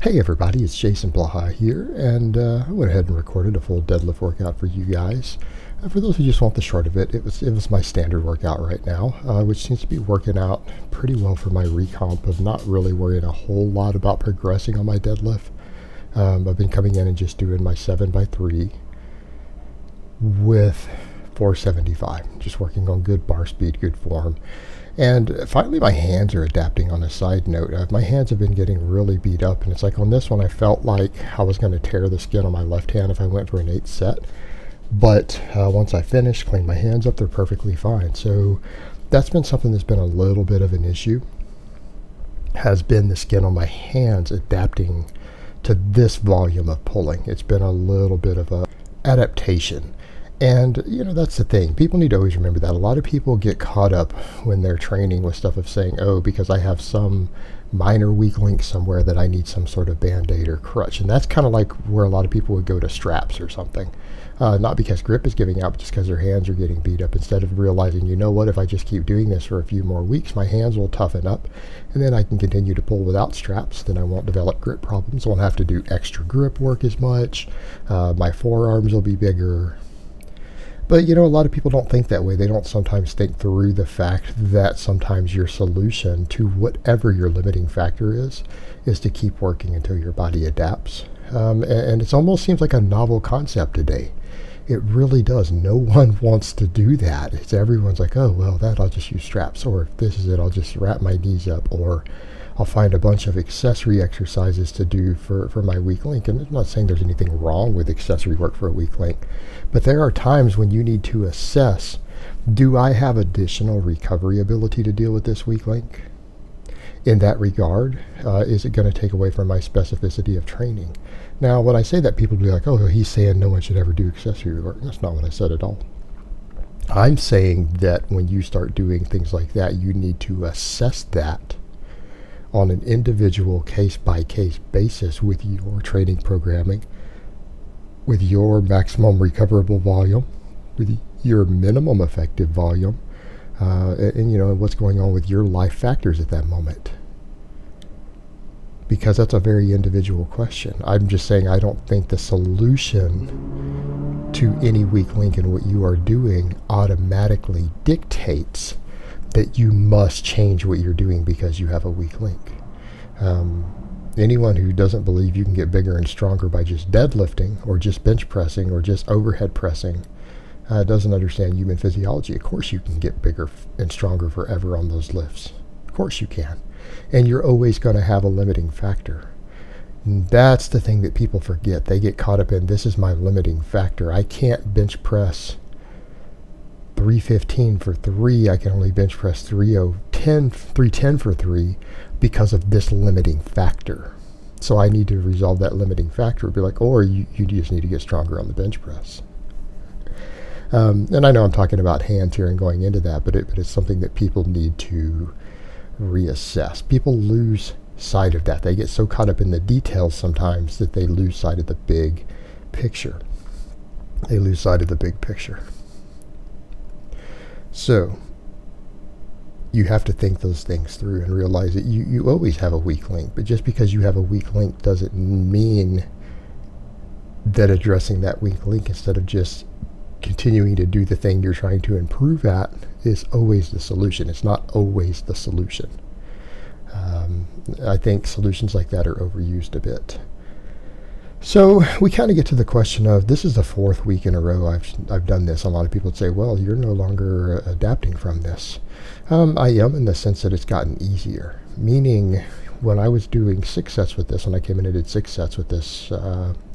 Hey everybody, it's Jason Blaha here, and I went ahead and recorded a full deadlift workout for you guys. For those who just want the short of it, it was my standard workout right now, which seems to be working out pretty well for my recomp of not really worrying a whole lot about progressing on my deadlift. I've been coming in and just doing my 7x3 with 475, just working on good bar speed, good form. And finally my hands are adapting. On a side note, my hands have been getting really beat up, and it's like on this one I felt like I was going to tear the skin on my left hand if I went for an 8 set. But once I finished, cleaned my hands up, they're perfectly fine. So that's been something that's been a little bit of an issue, has been the skin on my hands adapting to this volume of pulling. It's been a little bit of a adaptation. And, you know, that's the thing. People need to always remember that. A lot of people get caught up when they're training with stuff of saying, oh, because I have some minor weak link somewhere that I need some sort of band-aid or crutch. And that's kind of like where a lot of people would go to straps or something. Not because grip is giving out, but just because their hands are getting beat up, instead of realizing, you know what, if I just keep doing this for a few more weeks, my hands will toughen up, and then I can continue to pull without straps. Then I won't develop grip problems. I won't have to do extra grip work as much. My forearms will be bigger. But, you know, a lot of people don't think that way. They don't sometimes think through the fact that sometimes your solution to whatever your limiting factor is to keep working until your body adapts. And it almost seems like a novel concept today. It really does. No one wants to do that. Everyone's like, oh, well, I'll just use straps. Or if this is it, I'll just wrap my knees up. Or I'll find a bunch of accessory exercises to do for my weak link. And I'm not saying there's anything wrong with accessory work for a weak link, but there are times when you need to assess, do I have additional recovery ability to deal with this weak link? In that regard, is it going to take away from my specificity of training? Now, when I say that, people will be like, oh, he's saying no one should ever do accessory work. That's not what I said at all. I'm saying that when you start doing things like that, you need to assess that on an individual case-by-case basis with your training programming, with your maximum recoverable volume, with your minimum effective volume, and you know, what's going on with your life factors at that moment. Because that's a very individual question. I'm just saying I don't think the solution to any weak link in what you are doing automatically dictates that you must change what you're doing because you have a weak link. Anyone who doesn't believe you can get bigger and stronger by just deadlifting or just bench pressing or just overhead pressing doesn't understand human physiology. Of course you can get bigger and stronger forever on those lifts. Of course you can. And you're always going to have a limiting factor. And that's the thing that people forget. They get caught up in, this is my limiting factor. I can't bench press 315 for 3. I can only bench press 310 for 3 because of this limiting factor. So I need to resolve that limiting factor. It'd be like, or you just need to get stronger on the bench press. And I know I'm talking about hands here and going into that, but it's something that people need to reassess. People lose sight of that. They get so caught up in the details sometimes that they lose sight of the big picture. They lose sight of the big picture. So you have to think those things through and realize that you always have a weak link, but just because you have a weak link doesn't mean that addressing that weak link instead of just continuing to do the thing you're trying to improve at is always the solution. It's not always the solution. I think solutions like that are overused a bit. So we kind of get to the question of, this is the 4th week in a row I've done this. A lot of people would say, well, you're no longer adapting from this. I am, in the sense that it's gotten easier. Meaning, when I was doing 6 sets with this, when I came in and did 6 sets with this,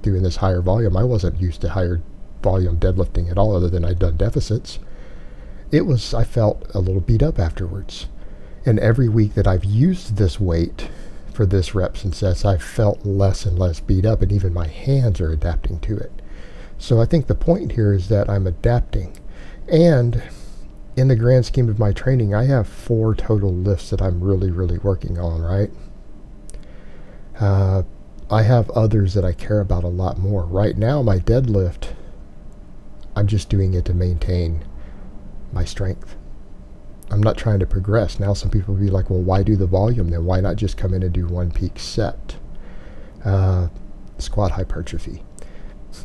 doing this higher volume, I wasn't used to higher volume deadlifting at all, other than I'd done deficits. I felt a little beat up afterwards. And every week that I've used this weight for this reps and sets, I've felt less and less beat up, and even my hands are adapting to it. So I think the point here is that I'm adapting. And in the grand scheme of my training, I have 4 total lifts that I'm really, really working on, right? I have others that I care about a lot more. Right now, my deadlift, I'm just doing it to maintain my strength. I'm not trying to progress. Now some people will be like, well, why do the volume then? Why not just come in and do one peak set? Squat hypertrophy.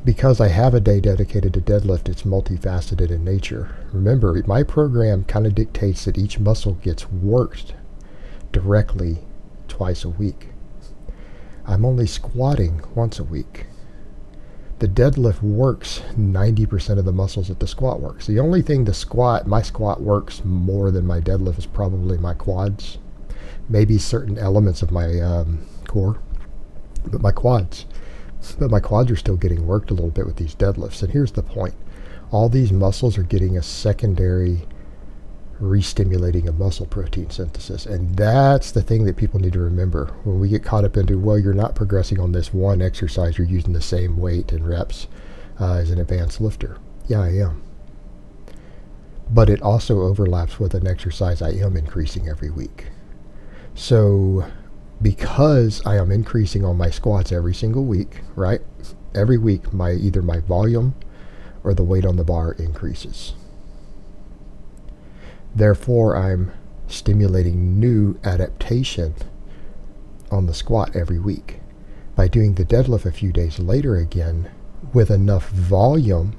Because I have a day dedicated to deadlift, it's multifaceted in nature. Remember, my program kind of dictates that each muscle gets worked directly twice a week. I'm only squatting once a week. The deadlift works 90% of the muscles that the squat works. The only thing my squat works more than my deadlift is probably my quads. Maybe certain elements of my core, but my quads. But my quads are still getting worked a little bit with these deadlifts. And here's the point. All these muscles are getting a secondary re-stimulating of muscle protein synthesis. And that's the thing that people need to remember. When we get caught up into, well, you're not progressing on this one exercise, you're using the same weight and reps as an advanced lifter. Yeah, I am. But it also overlaps with an exercise I am increasing every week. So because I am increasing on my squats every single week, right? Every week, either my volume or the weight on the bar increases. Therefore, I'm stimulating new adaptation on the squat every week. By doing the deadlift a few days later again, with enough volume,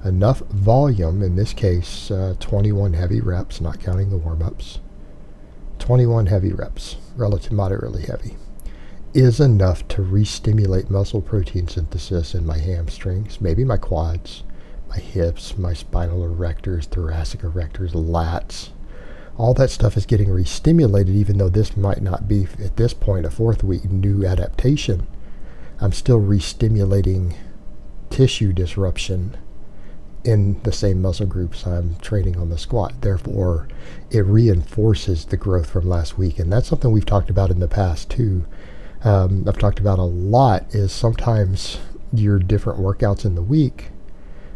in this case, 21 heavy reps, not counting the warm-ups, 21 heavy reps, relative moderately heavy, is enough to re-stimulate muscle protein synthesis in my hamstrings, maybe my quads, my hips, my spinal erectors, thoracic erectors, lats. All that stuff is getting re-stimulated, even though this might not be, at this point, a 4th week new adaptation. I'm still re-stimulating tissue disruption in the same muscle groups I'm training on the squat. Therefore, it reinforces the growth from last week. And that's something we've talked about in the past too. I've talked about a lot is sometimes your different workouts in the week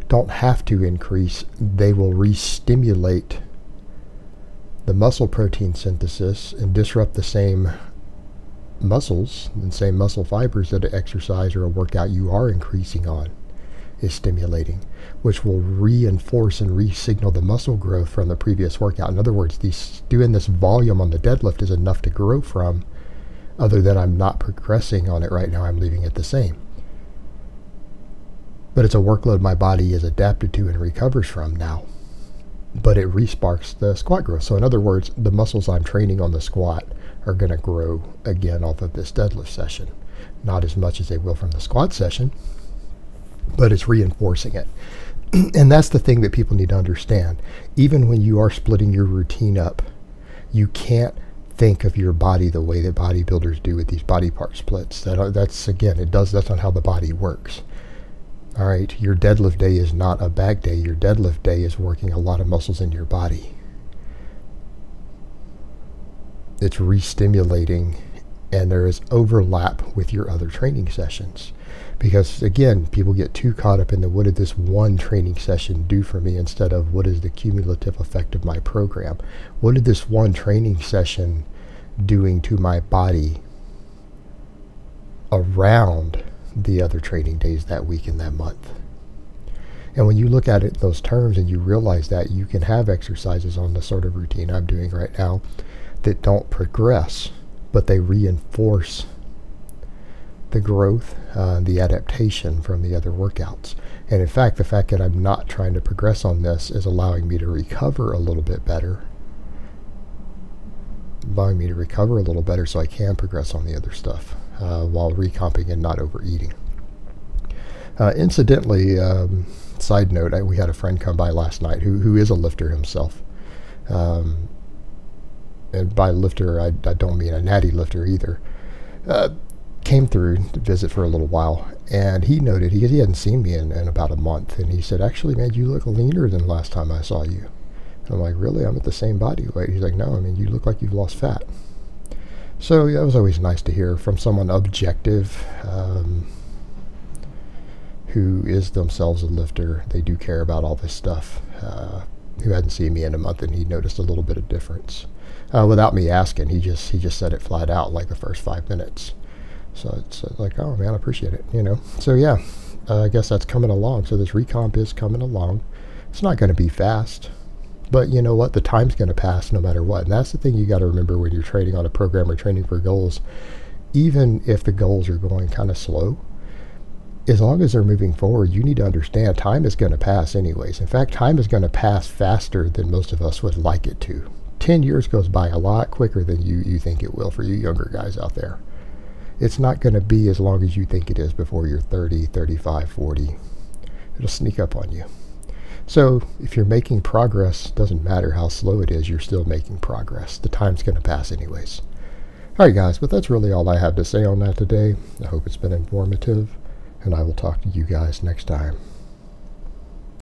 don't have to increase. They will re-stimulate the muscle protein synthesis and disrupt the same muscles and same muscle fibers that an exercise or a workout you are increasing on is stimulating, which will reinforce and re-signal the muscle growth from the previous workout. In other words, doing this volume on the deadlift is enough to grow from, other than I'm not progressing on it right now, I'm leaving it the same. But it's a workload my body is adapted to and recovers from now. But it re-sparks the squat growth. So in other words, the muscles I'm training on the squat are going to grow again off of this deadlift session. Not as much as they will from the squat session, but it's reinforcing it. And that's the thing that people need to understand. Even when you are splitting your routine up, you can't think of your body the way that bodybuilders do with these body part splits. That's not how the body works. All right, your deadlift day is not a bag day. Your deadlift day is working a lot of muscles in your body. It's re-stimulating, and there is overlap with your other training sessions. Because again, people get too caught up in what did this one training session do for me, instead of what is the cumulative effect of my program. What did this one training session doing to my body around the other training days that week and that month? And when you look at it in those terms and you realize that you can have exercises on the sort of routine I'm doing right now that don't progress, but they reinforce the growth, the adaptation from the other workouts. And in fact, the fact that I'm not trying to progress on this is allowing me to recover a little bit better. So I can progress on the other stuff while recomping and not overeating. Incidentally, side note, we had a friend come by last night who is a lifter himself. And by lifter, I don't mean a natty lifter either. Came through to visit for a little while, and he noted, he hadn't seen me in about a month, and he said, actually, man, you look leaner than last time I saw you. And I'm like, really? I'm at the same body weight? He's like, no, I mean, you look like you've lost fat. So that was always nice to hear from someone objective, who is themselves a lifter. They do care about all this stuff, who hadn't seen me in a month, and he noticed a little bit of difference. Without me asking, he just said it flat out, like the first 5 minutes. So it's like, oh man, I appreciate it, you know. So yeah, I guess that's coming along. So this recomp is coming along. It's not going to be fast, but you know what? The time's going to pass no matter what. And that's the thing you got to remember when you're training on a program or training for goals. even if the goals are going kind of slow, as long as they're moving forward, you need to understand time is going to pass anyways. In fact, time is going to pass faster than most of us would like it to. 10 years goes by a lot quicker than you think it will for you younger guys out there. It's not going to be as long as you think it is before you're 30, 35, 40. It'll sneak up on you. So if you're making progress, doesn't matter how slow it is, you're still making progress. The time's going to pass anyways. Alright guys, but that's really all I have to say on that today. I hope it's been informative, and I will talk to you guys next time.